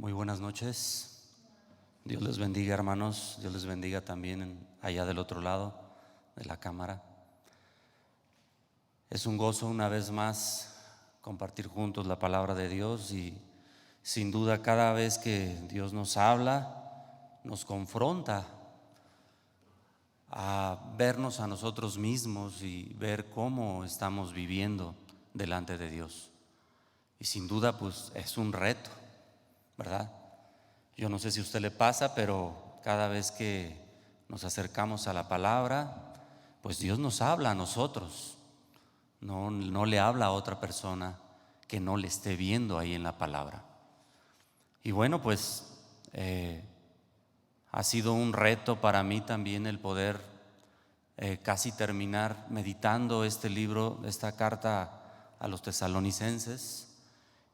Muy buenas noches. Dios les bendiga, hermanos. Dios les bendiga también allá del otro lado de la cámara. Es un gozo una vez más compartir juntos la palabra de Dios, y sin duda cada vez que Dios nos habla, nos confronta a vernos a nosotros mismos y ver cómo estamos viviendo delante de Dios. Y sin duda pues es un reto, ¿verdad? Yo no sé si a usted le pasa, pero cada vez que nos acercamos a la palabra, pues Dios nos habla a nosotros. No le habla a otra persona que no le esté viendo ahí en la palabra. Y bueno, pues ha sido un reto para mí también el poder casi terminar meditando este libro, esta carta a los tesalonicenses.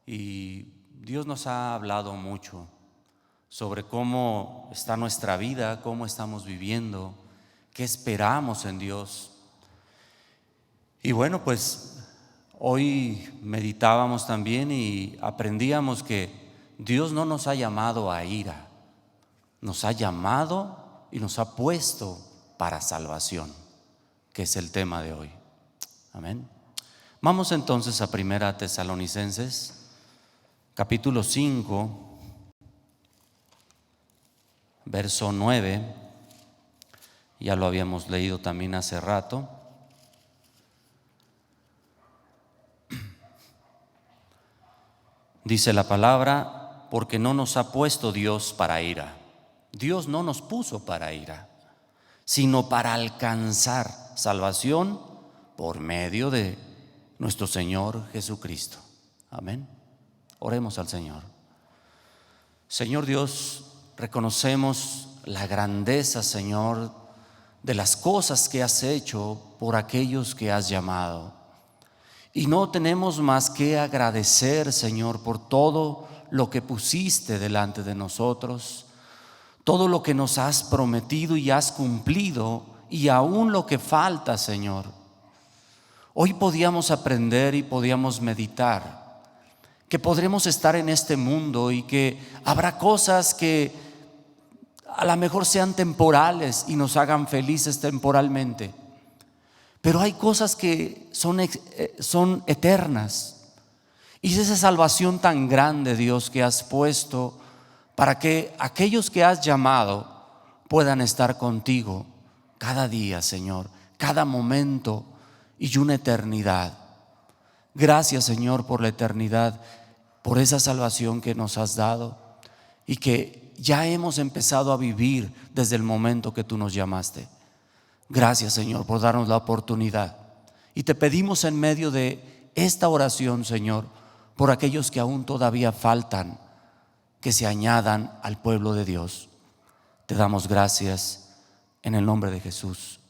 Y Dios nos ha hablado mucho sobre cómo está nuestra vida, cómo estamos viviendo, qué esperamos en Dios. Y bueno, pues hoy meditábamos también y aprendíamos que Dios no nos ha llamado a ira, nos ha llamado y nos ha puesto para salvación, que es el tema de hoy. Amén. Vamos entonces a 1 Tesalonicenses capítulo 5, verso 9. Ya lo habíamos leído también hace rato. Dice la palabra: porque no nos ha puesto Dios para ira. Dios no nos puso para ira, sino para alcanzar salvación por medio de nuestro Señor Jesucristo. Amén. Oremos al Señor. Señor Dios, reconocemos la grandeza, Señor, de las cosas que has hecho por aquellos que has llamado. Y no tenemos más que agradecer, Señor, por todo lo que pusiste delante de nosotros, todo lo que nos has prometido y has cumplido, y aún lo que falta, Señor. Hoy podíamos aprender y podíamos meditar que podremos estar en este mundo y que habrá cosas que a lo mejor sean temporales y nos hagan felices temporalmente, pero hay cosas que son eternas. Y es esa salvación tan grande, Dios, que has puesto para que aquellos que has llamado puedan estar contigo cada día, Señor, cada momento y una eternidad. Gracias, Señor, por la eternidad, por esa salvación que nos has dado y que ya hemos empezado a vivir desde el momento que tú nos llamaste. Gracias, Señor, por darnos la oportunidad. Y te pedimos en medio de esta oración, Señor, por aquellos que aún todavía faltan, que se añadan al pueblo de Dios. Te damos gracias en el nombre de Jesús.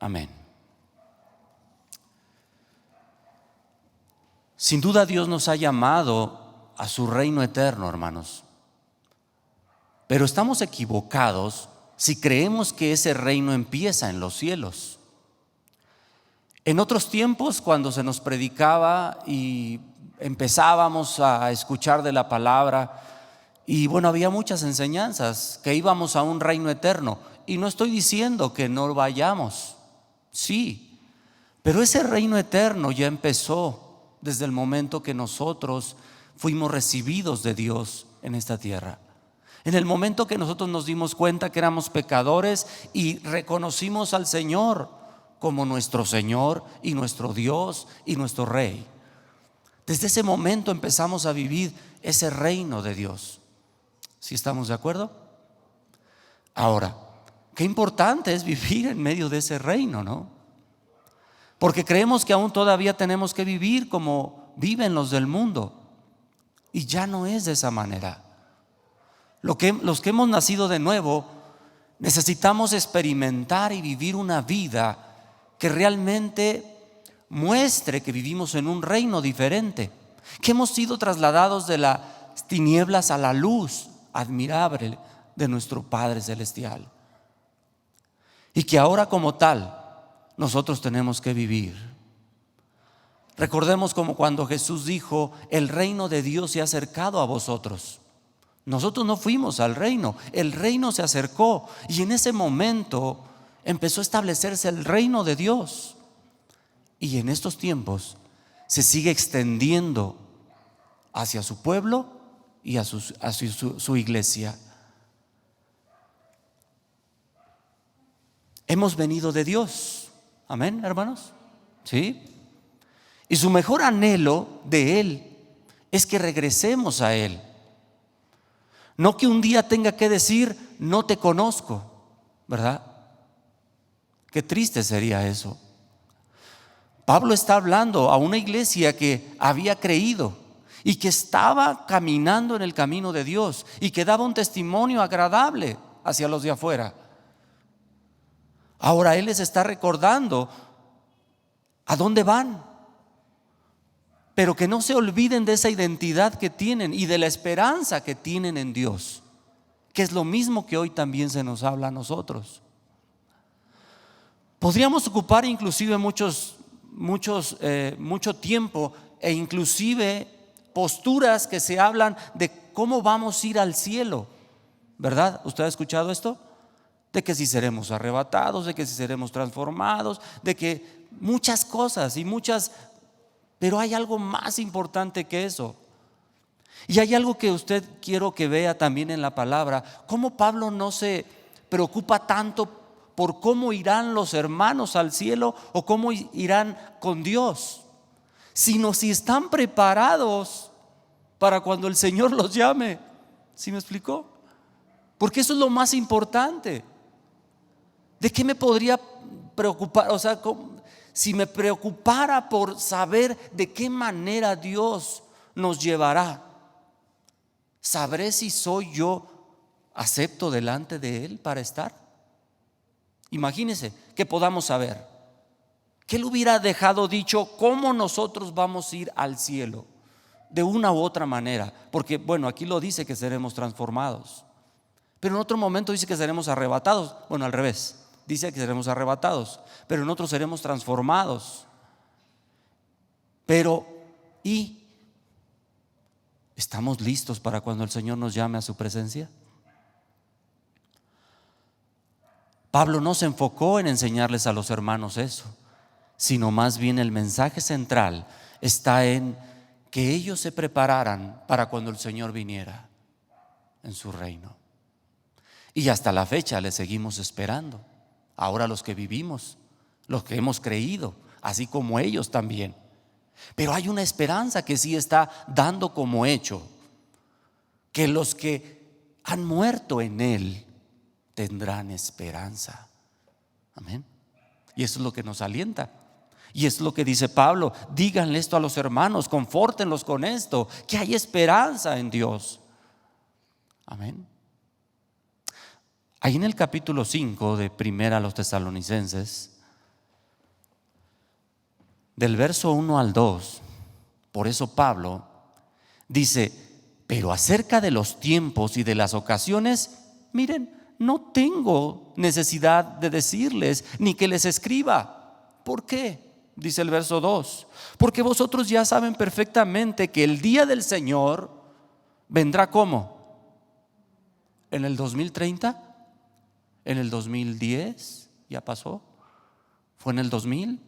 Amén. Sin duda Dios nos ha llamado a su reino eterno, hermanos. Pero estamos equivocados si creemos que ese reino empieza en los cielos. En otros tiempos, cuando se nos predicaba y empezábamos a escuchar de la palabra, y bueno, había muchas enseñanzas que íbamos a un reino eterno. Y no estoy diciendo que no vayamos, sí, pero ese reino eterno ya empezó desde el momento que nosotros fuimos recibidos de Dios en esta tierra. En el momento que nosotros nos dimos cuenta que éramos pecadores y reconocimos al Señor como nuestro Señor y nuestro Dios y nuestro Rey. Desde ese momento empezamos a vivir ese reino de Dios. ¿Sí estamos de acuerdo? Ahora, qué importante es vivir en medio de ese reino, ¿no? Porque creemos que aún todavía tenemos que vivir como viven los del mundo. Y ya no es de esa manera. Los que hemos nacido de nuevo necesitamos experimentar y vivir una vida que realmente muestre que vivimos en un reino diferente, que hemos sido trasladados de las tinieblas a la luz admirable de nuestro Padre Celestial, y que ahora como tal nosotros tenemos que vivir. Recordemos como cuando Jesús dijo: el reino de Dios se ha acercado a vosotros. Nosotros no fuimos al reino, el reino se acercó y en ese momento empezó a establecerse el reino de Dios. Y en estos tiempos se sigue extendiendo hacia su pueblo y hacia su iglesia. Hemos venido de Dios, amén, hermanos, ¿sí? Y su mejor anhelo de Él es que regresemos a Él. No que un día tenga que decir, no te conozco, ¿verdad? Qué triste sería eso. Pablo está hablando a una iglesia que había creído y que estaba caminando en el camino de Dios y que daba un testimonio agradable hacia los de afuera. Ahora Él les está recordando a dónde van, pero que no se olviden de esa identidad que tienen y de la esperanza que tienen en Dios, que es lo mismo que hoy también se nos habla a nosotros. Podríamos ocupar inclusive mucho tiempo e inclusive posturas que se hablan de cómo vamos a ir al cielo, ¿verdad? ¿Usted ha escuchado esto? De que si seremos arrebatados, de que si seremos transformados, de que muchas cosas pero hay algo más importante que eso. Y hay algo que usted quiero que vea también en la palabra, cómo Pablo no se preocupa tanto por cómo irán los hermanos al cielo o cómo irán con Dios, sino si están preparados para cuando el Señor los llame. ¿Sí me explicó? Porque eso es lo más importante. ¿De qué me podría preocupar? O sea, si me preocupara por saber de qué manera Dios nos llevará, ¿sabré si soy yo acepto delante de Él para estar? Imagínense que podamos saber que Él hubiera dejado dicho cómo nosotros vamos a ir al cielo de una u otra manera, porque bueno, aquí lo dice que seremos transformados, pero en otro momento dice que seremos arrebatados. Bueno, al revés, dice que seremos arrebatados, pero en otro seremos transformados. Pero ¿y estamos listos para cuando el Señor nos llame a su presencia? Pablo no se enfocó en enseñarles a los hermanos eso, sino más bien el mensaje central está en que ellos se prepararan para cuando el Señor viniera en su reino. Y hasta la fecha le seguimos esperando. Ahora los que vivimos, los que hemos creído, así como ellos también. Pero hay una esperanza que sí está dando como hecho, que los que han muerto en Él tendrán esperanza. Amén. Y eso es lo que nos alienta. Y es lo que dice Pablo: díganle esto a los hermanos, confórtenlos con esto, que hay esperanza en Dios. Amén. Ahí en el capítulo 5 de Primera a los Tesalonicenses, del verso 1 al 2, por eso Pablo dice: pero acerca de los tiempos y de las ocasiones, miren, no tengo necesidad de decirles ni que les escriba. ¿Por qué? Dice el verso 2: porque vosotros ya saben perfectamente que el día del Señor vendrá ¿cómo? ¿En el 2030? ¿En el 2010? ¿Ya pasó? ¿Fue en el 2000?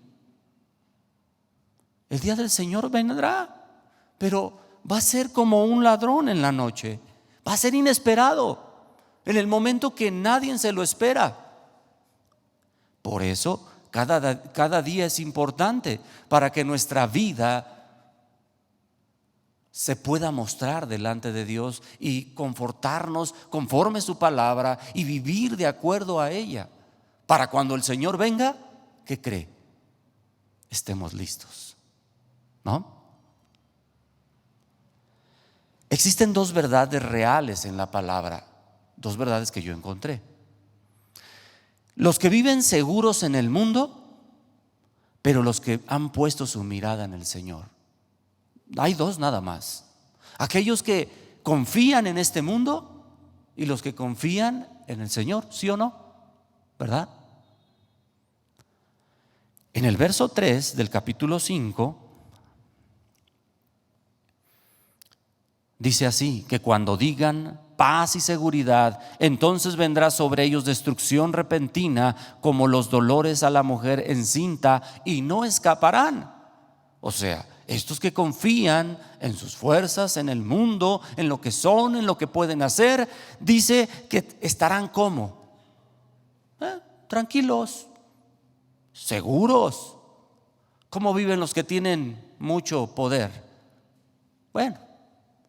El día del Señor vendrá, pero va a ser como un ladrón en la noche. Va a ser inesperado, en el momento que nadie se lo espera. Por eso cada día es importante, para que nuestra vida se pueda mostrar delante de Dios y confortarnos conforme su palabra y vivir de acuerdo a ella, para cuando el Señor venga, ¿qué cree? Estemos listos, ¿no? Existen dos verdades reales en la palabra, dos verdades que yo encontré. Los que viven seguros en el mundo, pero los que han puesto su mirada en el Señor. Hay dos nada más: aquellos que confían en este mundo y los que confían en el Señor, ¿sí o no? ¿Verdad? En el verso 3 del capítulo 5 dice así: que cuando digan paz y seguridad. Entonces vendrá sobre ellos destrucción repentina, como los dolores a la mujer encinta, y no escaparán. O sea, estos que confían en sus fuerzas, en el mundo, en lo que son, en lo que pueden hacer, dice que estarán como tranquilos, seguros. ¿Cómo viven los que tienen mucho poder? Bueno,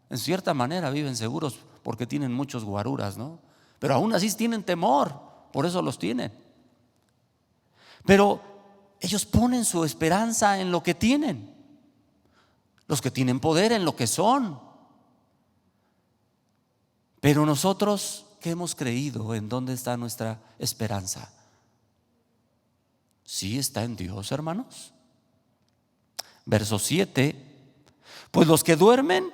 en cierta manera viven seguros porque tienen muchos guaruras, ¿no? Pero aún así tienen temor, por eso los tienen. Pero ellos ponen su esperanza en lo que tienen. Los que tienen poder en lo que son. Pero nosotros, ¿qué hemos creído? ¿En dónde está nuestra esperanza? Sí está en Dios, hermanos. Verso 7. Pues los que duermen,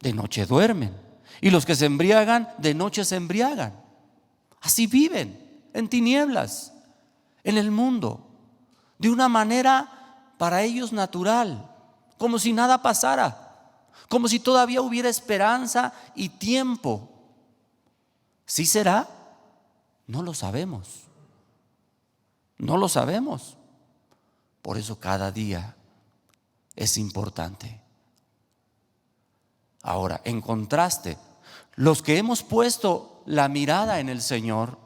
de noche duermen, y los que se embriagan, de noche se embriagan. Así viven, en tinieblas, en el mundo, de una manera para ellos natural, como si nada pasara, como si todavía hubiera esperanza y tiempo. ¿Sí será? No lo sabemos. No lo sabemos. Por eso cada día es importante. Ahora, en contraste, los que hemos puesto la mirada en el Señor,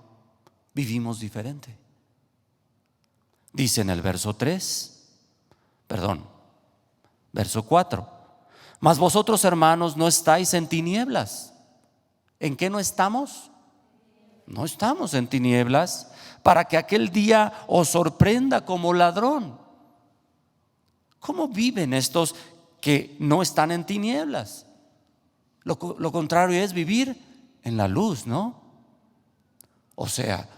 vivimos diferente. Dice en el verso 4. Mas vosotros, hermanos, no estáis en tinieblas. ¿En qué no estamos? No estamos en tinieblas, para que aquel día os sorprenda como ladrón. ¿Cómo viven estos que no están en tinieblas? Lo contrario es vivir en la luz, ¿no? O sea,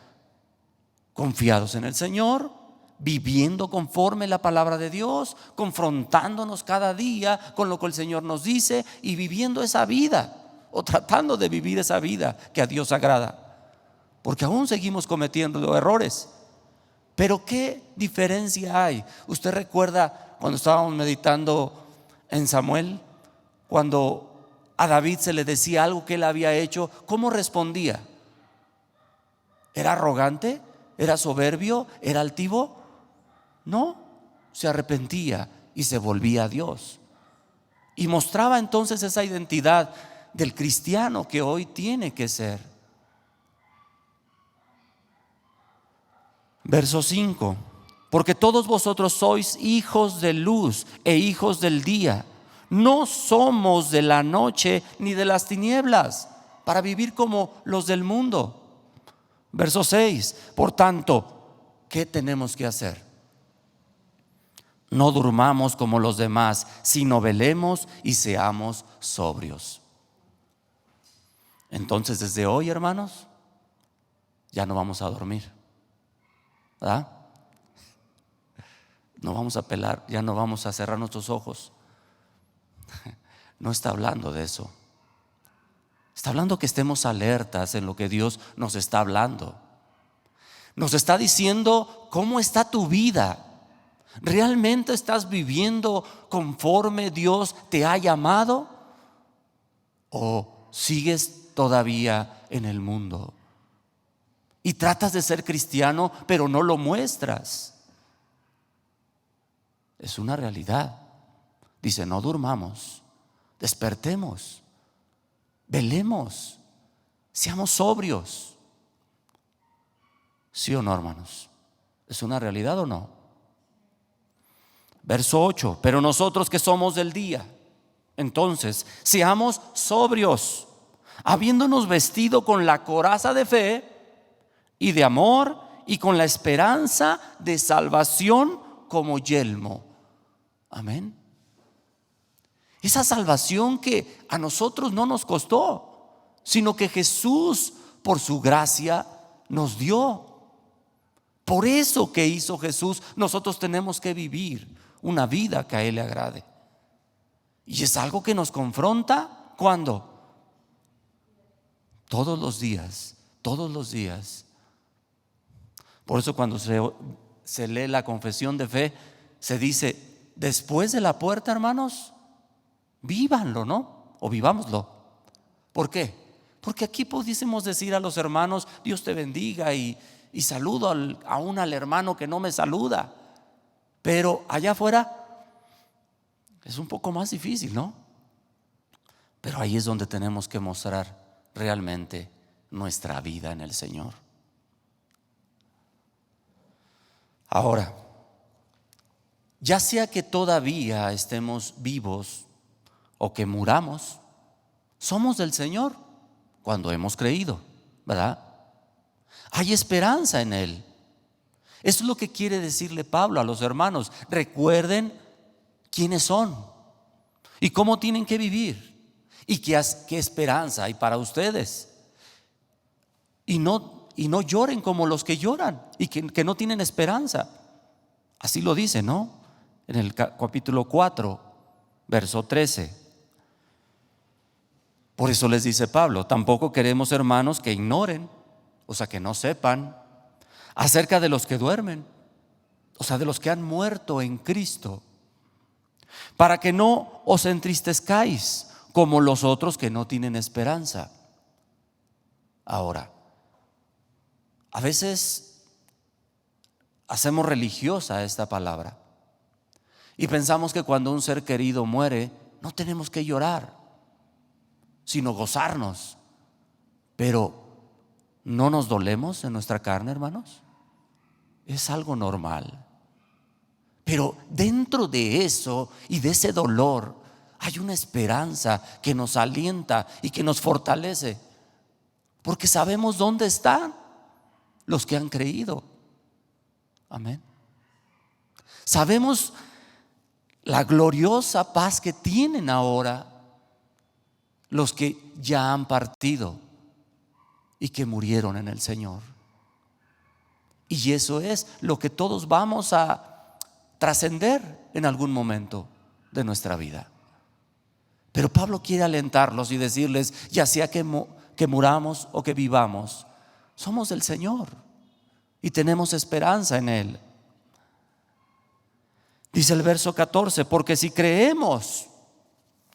confiados en el Señor, viviendo conforme la palabra de Dios, confrontándonos cada día con lo que el Señor nos dice y viviendo esa vida, o tratando de vivir esa vida que a Dios agrada. Porque aún seguimos cometiendo errores. Pero ¿qué diferencia hay? ¿Usted recuerda cuando estábamos meditando en Samuel? Cuando a David se le decía algo que él había hecho, ¿cómo respondía? ¿Era arrogante? ¿Era soberbio? ¿Era altivo? No, se arrepentía y se volvía a Dios. Y mostraba entonces esa identidad del cristiano que hoy tiene que ser. Verso 5. Porque todos vosotros sois hijos de luz e hijos del día. No somos de la noche ni de las tinieblas, para vivir como los del mundo. Verso 6. Por tanto, ¿qué tenemos que hacer? No durmamos como los demás, sino velemos y seamos sobrios. Entonces, desde hoy, hermanos, ya no vamos a dormir, ¿verdad? No vamos a pelar, ya no vamos a cerrar nuestros ojos. No está hablando de eso. Está hablando que estemos alertas en lo que Dios nos está hablando. Nos está diciendo cómo está tu vida. ¿Realmente estás viviendo conforme Dios te ha llamado? ¿O sigues todavía en el mundo? Y tratas de ser cristiano, pero no lo muestras. Es una realidad. Dice, no durmamos, despertemos, velemos, seamos sobrios. ¿Sí o no, hermanos? ¿Es una realidad o no? Verso 8. Pero nosotros que somos del día, entonces seamos sobrios, habiéndonos vestido con la coraza de fe y de amor, y con la esperanza de salvación como yelmo. Amén. Esa salvación que a nosotros no nos costó, sino que Jesús por su gracia nos dio. Por eso que hizo Jesús, nosotros tenemos que vivir una vida que a Él le agrade. Y es algo que nos confronta. ¿Cuándo? Todos los días, todos los días. Por eso cuando se lee la confesión de fe, se dice, después de la puerta, hermanos, vívanlo, ¿no? O vivámoslo. ¿Por qué? Porque aquí pudiésemos decir a los hermanos: Dios te bendiga, y saludo aún al hermano que no me saluda. Pero allá afuera es un poco más difícil, ¿no? Pero ahí es donde tenemos que mostrar realmente nuestra vida en el Señor. Ahora, ya sea que todavía estemos vivos o que muramos, somos del Señor cuando hemos creído, ¿verdad? Hay esperanza en Él. Eso es lo que quiere decirle Pablo a los hermanos. Recuerden quiénes son y cómo tienen que vivir y qué esperanza hay para ustedes. Y no lloren como los que lloran y que no tienen esperanza. Así lo dice, ¿no? En el capítulo 4, verso 13. Por eso les dice Pablo: tampoco queremos, hermanos, que ignoren, o sea, que no sepan acerca de los que duermen, o sea, de los que han muerto en Cristo, para que no os entristezcáis como los otros que no tienen esperanza. Ahora, a veces hacemos religiosa esta palabra y pensamos que cuando un ser querido muere no tenemos que llorar, sino gozarnos. Pero ¿no nos dolemos en nuestra carne, hermanos? Es algo normal. Pero dentro de eso y de ese dolor hay una esperanza que nos alienta y que nos fortalece, porque sabemos dónde están los que han creído. Amén. Sabemos la gloriosa paz que tienen ahora los que ya han partido y que murieron en el Señor. Y eso es lo que todos vamos a trascender en algún momento de nuestra vida. Pero Pablo quiere alentarlos y decirles: ya sea que muramos o que vivamos, somos del Señor y tenemos esperanza en Él. Dice el verso 14: porque si creemos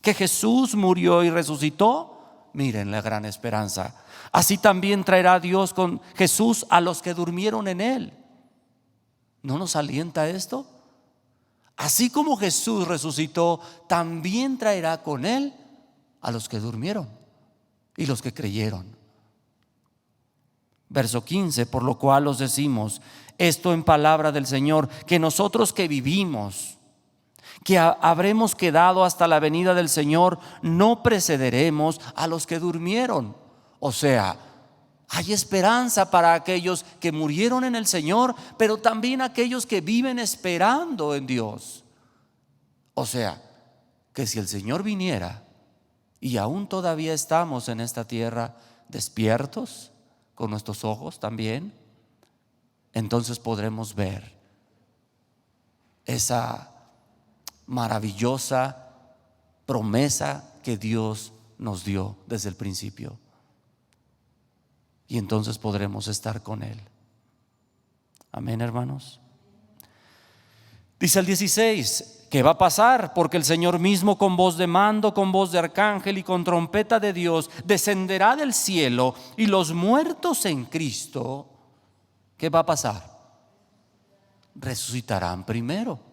que Jesús murió y resucitó, miren la gran esperanza, así también traerá Dios con Jesús a los que durmieron en Él. ¿No nos alienta esto? Así como Jesús resucitó, también traerá con Él a los que durmieron y los que creyeron. Verso 15: por lo cual os decimos esto en palabra del Señor, que nosotros que vivimos, que habremos quedado hasta la venida del Señor, no precederemos a los que durmieron. O sea, hay esperanza para aquellos que murieron en el Señor, pero también aquellos que viven esperando en Dios. O sea, que si el Señor viniera y aún todavía estamos en esta tierra despiertos con nuestros ojos también, entonces podremos ver esa maravillosa promesa que Dios nos dio desde el principio. Y entonces podremos estar con Él. Amén, hermanos. Dice el 16: ¿qué va a pasar? Porque el Señor mismo, con voz de mando, con voz de arcángel y con trompeta de Dios, descenderá del cielo, y los muertos en Cristo, ¿qué va a pasar? Resucitarán primero.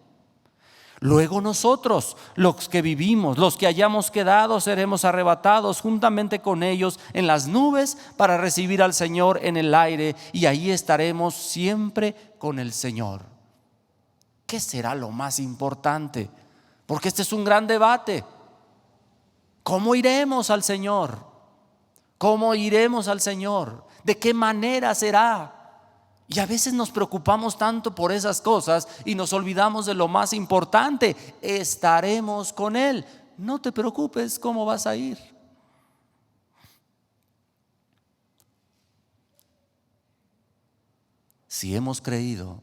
Luego nosotros, los que vivimos, los que hayamos quedado, seremos arrebatados juntamente con ellos en las nubes para recibir al Señor en el aire, y ahí estaremos siempre con el Señor. ¿Qué será lo más importante? Porque este es un gran debate. ¿Cómo iremos al Señor? ¿Cómo iremos al Señor? ¿De qué manera será? Y a veces nos preocupamos tanto por esas cosas y nos olvidamos de lo más importante: estaremos con Él. No te preocupes cómo vas a ir. Si hemos creído,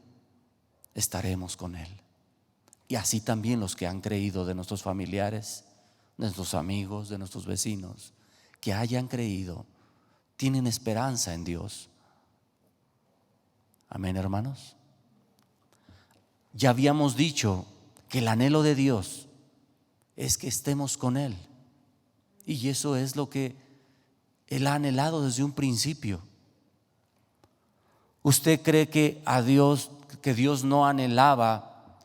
estaremos con Él. Y así también los que han creído, de nuestros familiares, de nuestros amigos, de nuestros vecinos, que hayan creído, tienen esperanza en Dios. Amén, hermanos. Ya habíamos dicho que el anhelo de Dios es que estemos con Él, y eso es lo que Él ha anhelado desde un principio. ¿Usted cree que Dios no anhelaba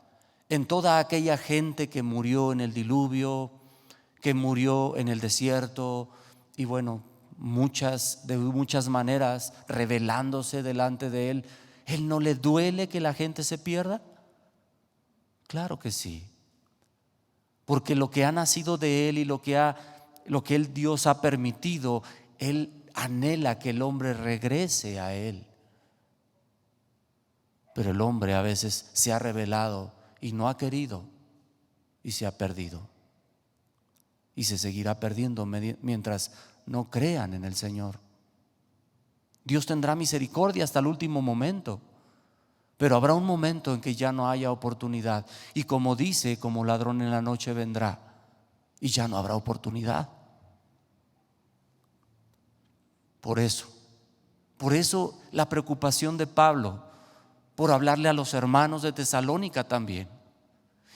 en toda aquella gente que murió en el diluvio, que murió en el desierto y bueno, de muchas maneras revelándose delante de Él? ¿Él no le duele que la gente se pierda? Claro que sí, porque lo que ha nacido de Él y lo que Dios ha permitido, Él anhela que el hombre regrese a Él. Pero el hombre a veces se ha rebelado y no ha querido y se ha perdido. Y se seguirá perdiendo mientras no crean en el Señor. Dios tendrá misericordia hasta el último momento, pero habrá un momento en que ya no haya oportunidad. Y como dice, como ladrón en la noche vendrá y ya no habrá oportunidad. Por eso la preocupación de Pablo por hablarle a los hermanos de Tesalónica también,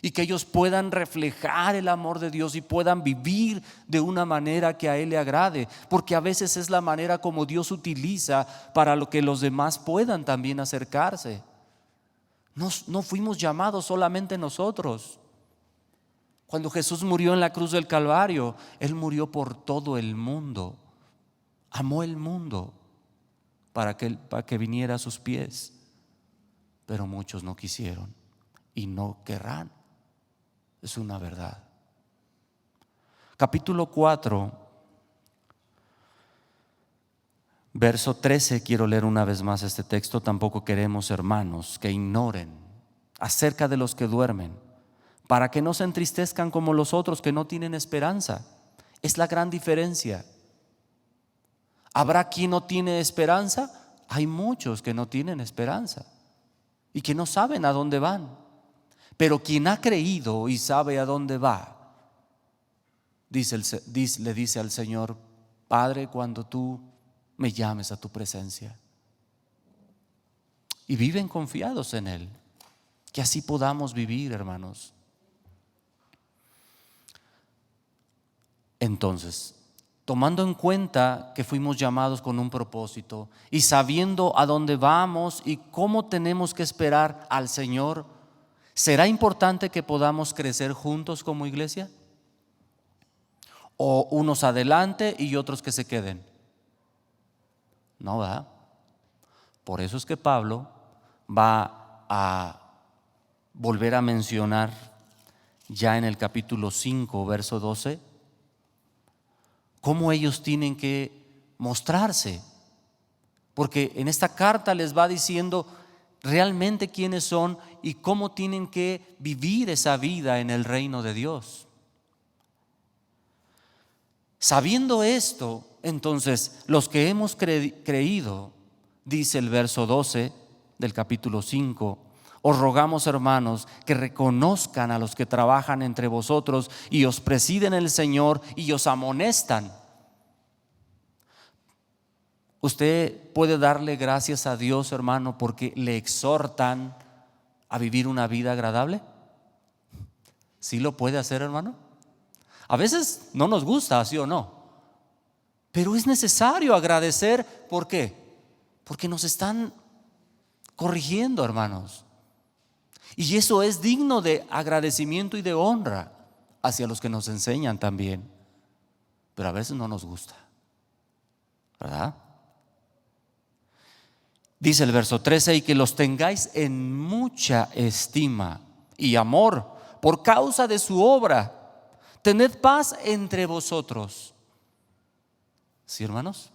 y que ellos puedan reflejar el amor de Dios y puedan vivir de una manera que a Él le agrade, porque a veces es la manera como Dios utiliza para lo que los demás puedan también acercarse. No fuimos llamados solamente nosotros. Cuando Jesús murió en la cruz del Calvario, Él murió por todo el mundo, amó el mundo para que viniera a sus pies. Pero muchos no quisieron y no querrán. Es una verdad. Capítulo 4, verso 13. Quiero leer una vez más este texto. Tampoco queremos, hermanos, que ignoren acerca de los que duermen, para que no se entristezcan como los otros que no tienen esperanza. Es la gran diferencia. ¿Habrá quien no tiene esperanza? Hay muchos que no tienen esperanza y que no saben a dónde van. Pero quien ha creído y sabe a dónde va, le dice al Señor: Padre, cuando tú me llames a tu presencia. Y viven confiados en Él. Que así podamos vivir, hermanos. Entonces, tomando en cuenta que fuimos llamados con un propósito y sabiendo a dónde vamos y cómo tenemos que esperar al Señor, ¿será importante que podamos crecer juntos como iglesia? ¿O unos adelante y otros que se queden? No, ¿verdad? Por eso es que Pablo va a volver a mencionar ya en el capítulo 5, verso 12, cómo ellos tienen que mostrarse, porque en esta carta les va diciendo realmente quiénes son y cómo tienen que vivir esa vida en el reino de Dios. Sabiendo esto, entonces los que hemos creído, dice el verso 12 del capítulo 5, os rogamos, hermanos, que reconozcan a los que trabajan entre vosotros y os presiden el Señor y os amonestan. Usted puede darle gracias a Dios, hermano, porque le exhortan a vivir una vida agradable. ¿Sí lo puede hacer, hermano? A veces no nos gusta, ¿sí o no? Pero es necesario agradecer. ¿Por qué? Porque nos están corrigiendo, hermanos. Y eso es digno de agradecimiento y de honra hacia los que nos enseñan también. Pero a veces no nos gusta, ¿verdad? Dice el verso 13: y que los tengáis en mucha estima y amor por causa de su obra. Tened paz entre vosotros. ¿Sí, hermanos?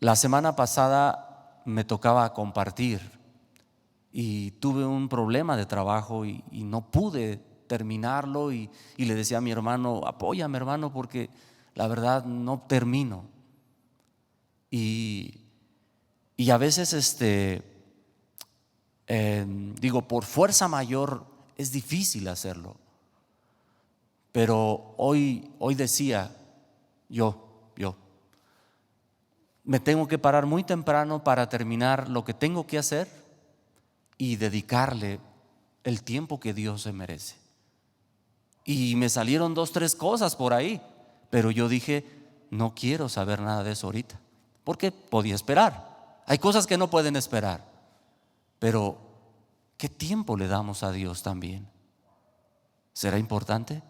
La semana pasada me tocaba compartir y tuve un problema de trabajo y no pude terminarlo y le decía a mi hermano: apóyame, hermano, porque la verdad no termino. Y a veces por fuerza mayor es difícil hacerlo. Pero hoy decía yo me tengo que parar muy temprano para terminar lo que tengo que hacer y dedicarle el tiempo que Dios se merece. y me salieron 2, 3 cosas por ahí, pero yo dije, no quiero saber nada de eso ahorita, porque podía esperar. Hay cosas que no pueden esperar, pero ¿qué tiempo le damos a Dios también? ¿Será importante?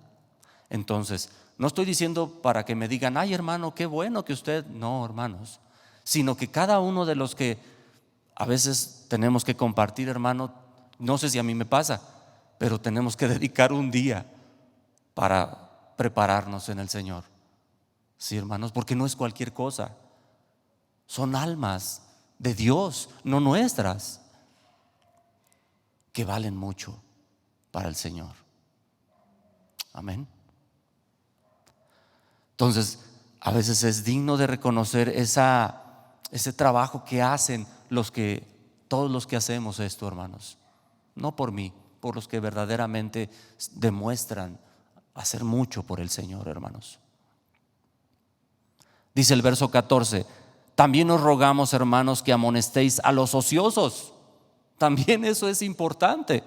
Entonces, no estoy diciendo para que me digan, ay hermano, qué bueno que usted, no hermanos, sino que cada uno de los que a veces tenemos que compartir, hermano, no sé si a mí me pasa, pero tenemos que dedicar un día para prepararnos en el Señor. Sí, hermanos, porque no es cualquier cosa. Son almas de Dios, no nuestras, que valen mucho para el Señor. Amén. Entonces, a veces es digno de reconocer ese trabajo que hacen todos los que hacemos esto, hermanos. No por mí, por los que verdaderamente demuestran hacer mucho por el Señor, hermanos. Dice el verso 14: también os rogamos, hermanos, que amonestéis a los ociosos. También eso es importante.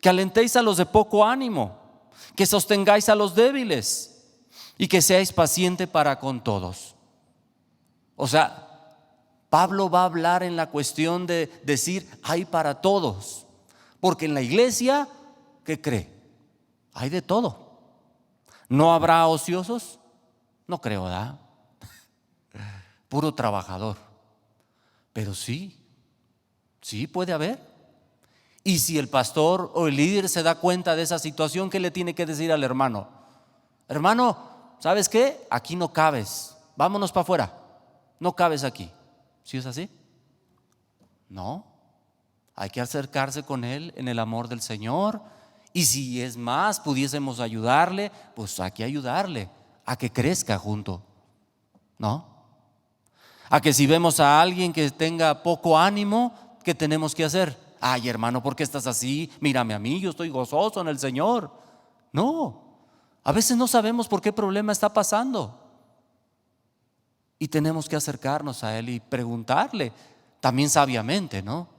Que alentéis a los de poco ánimo, que sostengáis a los débiles y que seáis pacientes para con todos. O sea, Pablo va a hablar en la cuestión de decir hay para todos, porque en la iglesia, ¿qué cree? Hay de todo. ¿No habrá ociosos? No creo, ¿verdad? Puro trabajador. Pero sí puede haber. Y si el pastor o el líder se da cuenta de esa situación, ¿qué le tiene que decir al hermano? Hermano, ¿sabes qué? Aquí no cabes, vámonos para afuera, no cabes aquí. ¿Sí es así? No, hay que acercarse con él en el amor del Señor. Y si es más, pudiésemos ayudarle, pues hay que ayudarle a que crezca junto, ¿no? A que si vemos a alguien que tenga poco ánimo, ¿qué tenemos que hacer? Ay, hermano, ¿por qué estás así? Mírame a mí, yo estoy gozoso en el Señor. No, a veces no sabemos por qué problema está pasando y tenemos que acercarnos a él y preguntarle, también sabiamente, ¿no?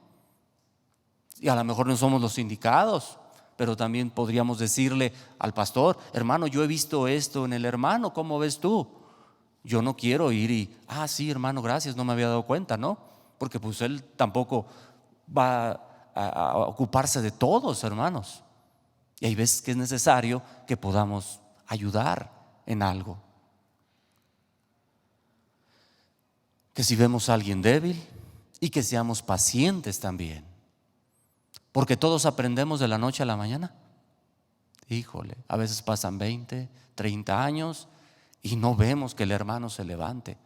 Y a lo mejor no somos los indicados, pero también podríamos decirle al pastor: hermano, yo he visto esto en el hermano, ¿cómo ves tú? Yo no quiero ir y, sí, hermano, gracias, no me había dado cuenta, ¿no? Porque pues él tampoco va a ocuparse de todos, hermanos. Y hay veces que es necesario que podamos ayudar en algo. Que si vemos a alguien débil, y que seamos pacientes también, porque todos aprendemos de la noche a la mañana. Híjole, a veces pasan 20, 30 años y no vemos que el hermano se levante.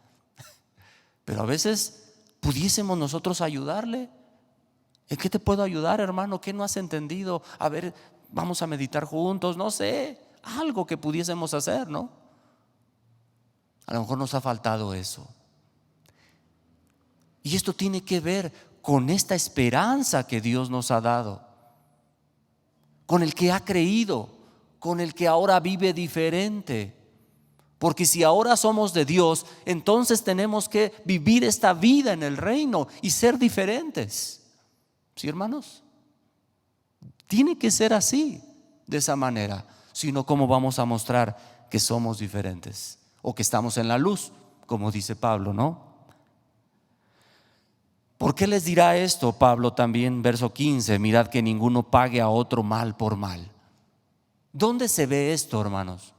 Pero a veces pudiésemos nosotros ayudarle. ¿En qué te puedo ayudar, hermano? ¿Qué no has entendido? A ver, vamos a meditar juntos, no sé, algo que pudiésemos hacer, ¿no? A lo mejor nos ha faltado eso. Y esto tiene que ver con esta esperanza que Dios nos ha dado, con el que ha creído, con el que ahora vive diferente. Porque si ahora somos de Dios, entonces tenemos que vivir esta vida en el reino y ser diferentes. ¿Sí, hermanos? Tiene que ser así, de esa manera. Si no, ¿cómo vamos a mostrar que somos diferentes? O que estamos en la luz, como dice Pablo, ¿no? ¿Por qué les dirá esto Pablo también? Verso 15: mirad que ninguno pague a otro mal por mal. ¿Dónde se ve esto, hermanos?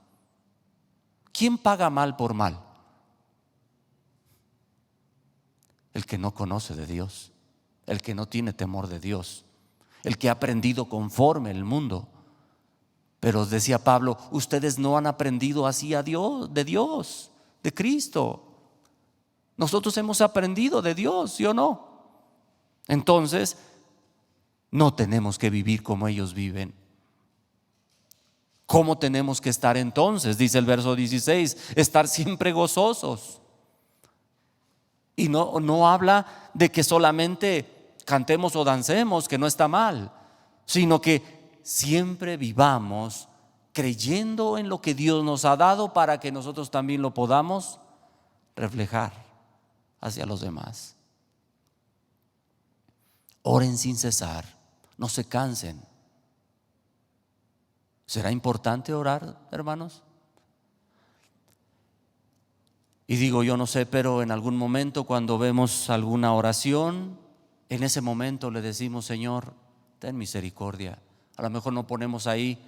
¿Quién paga mal por mal? El que no conoce de Dios, el que no tiene temor de Dios, el que ha aprendido conforme el mundo. Pero decía Pablo, ustedes no han aprendido así de Dios, de Cristo. Nosotros hemos aprendido de Dios, ¿sí o no? Entonces, no tenemos que vivir como ellos viven. ¿Cómo tenemos que estar entonces? Dice el verso 16, estar siempre gozosos. Y no habla de que solamente cantemos o dancemos, que no está mal, sino que siempre vivamos creyendo en lo que Dios nos ha dado para que nosotros también lo podamos reflejar hacia los demás. Oren sin cesar, no se cansen. ¿Será importante orar, hermanos? Y digo, yo no sé, pero en algún momento cuando vemos alguna oración, en ese momento le decimos: Señor, ten misericordia. A lo mejor no ponemos ahí,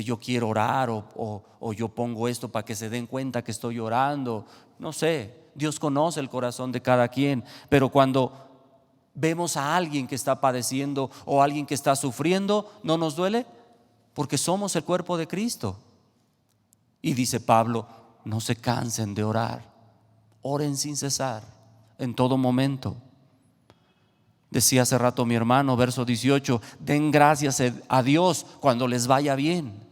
yo quiero orar, o yo pongo esto para que se den cuenta que estoy orando. No sé, Dios conoce el corazón de cada quien, pero cuando vemos a alguien que está padeciendo o alguien que está sufriendo, ¿no nos duele? Porque somos el cuerpo de Cristo. Y dice Pablo: no se cansen de orar, oren sin cesar, en todo momento. Decía hace rato mi hermano, verso 18: den gracias a Dios cuando les vaya bien.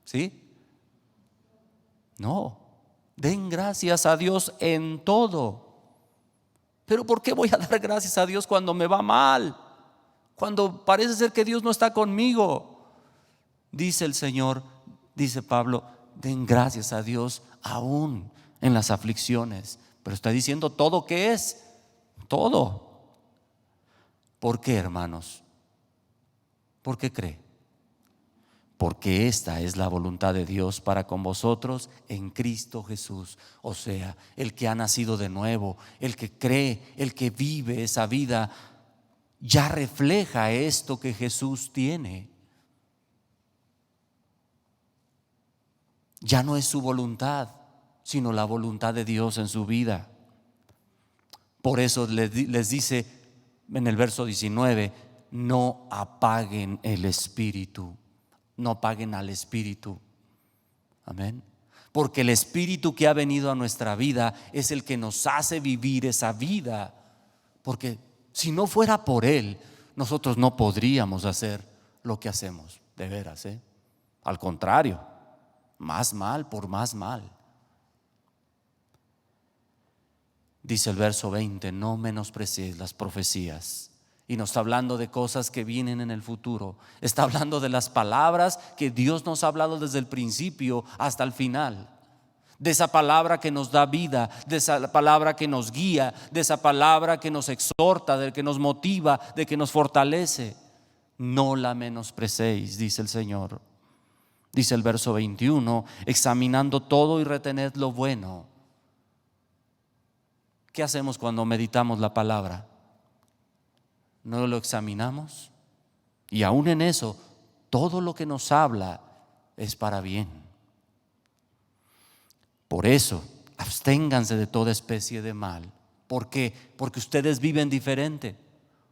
¿Sí? No, den gracias a Dios en todo. Pero ¿por qué voy a dar gracias a Dios cuando me va mal? Cuando parece ser que Dios no está conmigo. Dice el Señor, dice Pablo: den gracias a Dios aún en las aflicciones. Pero está diciendo todo. ¿Qué es? Todo. ¿Por qué, hermanos? ¿Por qué cree? Porque esta es la voluntad de Dios para con vosotros en Cristo Jesús. O sea, el que ha nacido de nuevo, el que cree, el que vive esa vida, ya refleja esto que Jesús tiene. Ya no es su voluntad, sino la voluntad de Dios en su vida. Por eso les dice en el verso 19: no apaguen el espíritu. No apaguen al espíritu. Amén. Porque el espíritu que ha venido a nuestra vida es el que nos hace vivir esa vida. Porque si no fuera por él, nosotros no podríamos hacer lo que hacemos, de veras, Al contrario, más mal por más mal. Dice el verso 20: no menospreciéis las profecías. Y no está hablando de cosas que vienen en el futuro. Está hablando de las palabras que Dios nos ha hablado desde el principio hasta el final. De esa palabra que nos da vida, de esa palabra que nos guía, de esa palabra que nos exhorta, de que nos motiva, de que nos fortalece. No la menospreciéis, dice el Señor. Dice el verso 21: examinando todo y retened lo bueno. ¿Qué hacemos cuando meditamos la palabra? ¿No lo examinamos? Y aún en eso, todo lo que nos habla es para bien. Por eso, absténganse de toda especie de mal. ¿Por qué? Porque ustedes viven diferente,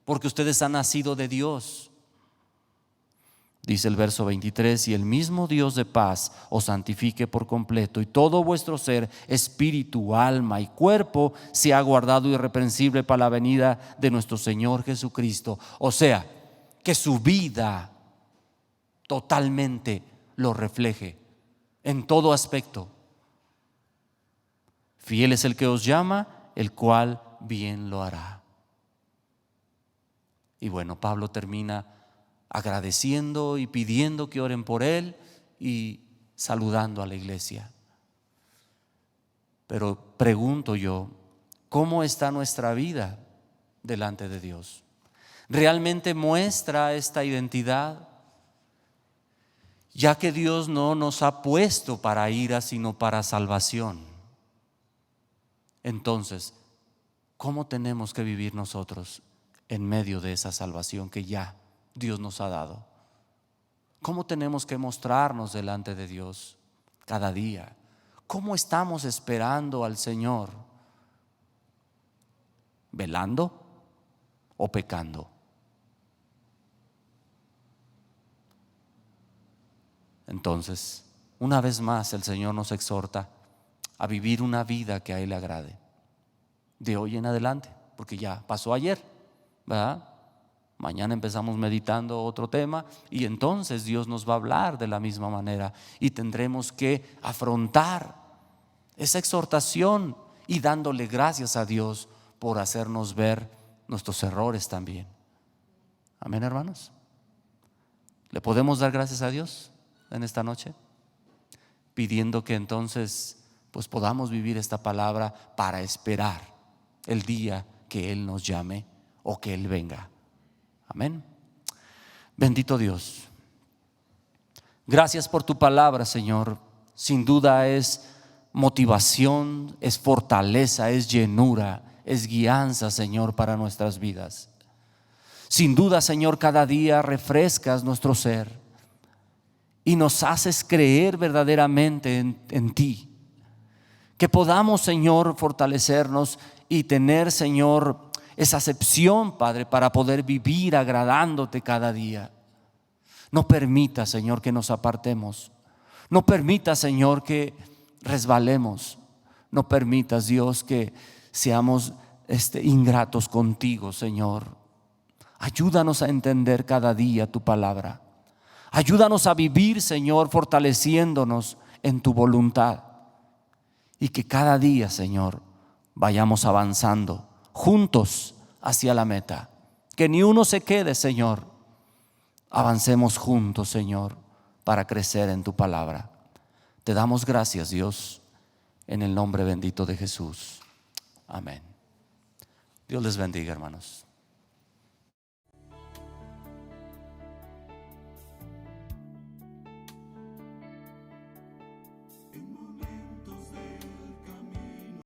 porque ustedes han nacido de Dios. Dice el verso 23: y el mismo Dios de paz os santifique por completo, y todo vuestro ser, espíritu, alma y cuerpo sea guardado irreprensible para la venida de nuestro Señor Jesucristo. O sea, que su vida totalmente lo refleje en todo aspecto. Fiel es el que os llama, el cual bien lo hará. Y bueno, Pablo termina agradeciendo y pidiendo que oren por él y saludando a la iglesia. Pero pregunto yo, ¿cómo está nuestra vida delante de Dios? ¿Realmente muestra esta identidad? Ya que Dios no nos ha puesto para ira, sino para salvación. Entonces, ¿cómo tenemos que vivir nosotros en medio de esa salvación que ya Dios nos ha dado? ¿Cómo tenemos que mostrarnos delante de Dios cada día? ¿Cómo estamos esperando al Señor? ¿Velando o pecando? Entonces, una vez más el Señor nos exhorta a vivir una vida que a Él le agrade de hoy en adelante, porque ya pasó ayer, ¿verdad? Mañana empezamos meditando otro tema y entonces Dios nos va a hablar de la misma manera y tendremos que afrontar esa exhortación y dándole gracias a Dios por hacernos ver nuestros errores también. Amén, hermanos. ¿Le podemos dar gracias a Dios en esta noche? Pidiendo que entonces pues podamos vivir esta palabra para esperar el día que Él nos llame o que Él venga. Amén. Bendito Dios, Gracias por tu palabra, Señor. Sin duda es motivación, es fortaleza, es llenura, es guianza, Señor, para nuestras vidas. Sin duda, Señor, cada día refrescas nuestro ser y nos haces creer verdaderamente en ti. Que podamos, Señor, fortalecernos y tener, Señor, esa acepción, Padre, para poder vivir agradándote cada día. No permita, Señor, que nos apartemos. No permita, Señor, que resbalemos. No permitas, Dios, que seamos ingratos contigo, Señor. Ayúdanos a entender cada día tu palabra. Ayúdanos a vivir, Señor, fortaleciéndonos en tu voluntad. Y que cada día, Señor, vayamos avanzando juntos hacia la meta. Que ni uno se quede, Señor. Avancemos juntos, Señor, para crecer en tu palabra. Te damos gracias, Dios, en el nombre bendito de Jesús. Amén. Dios les bendiga, hermanos.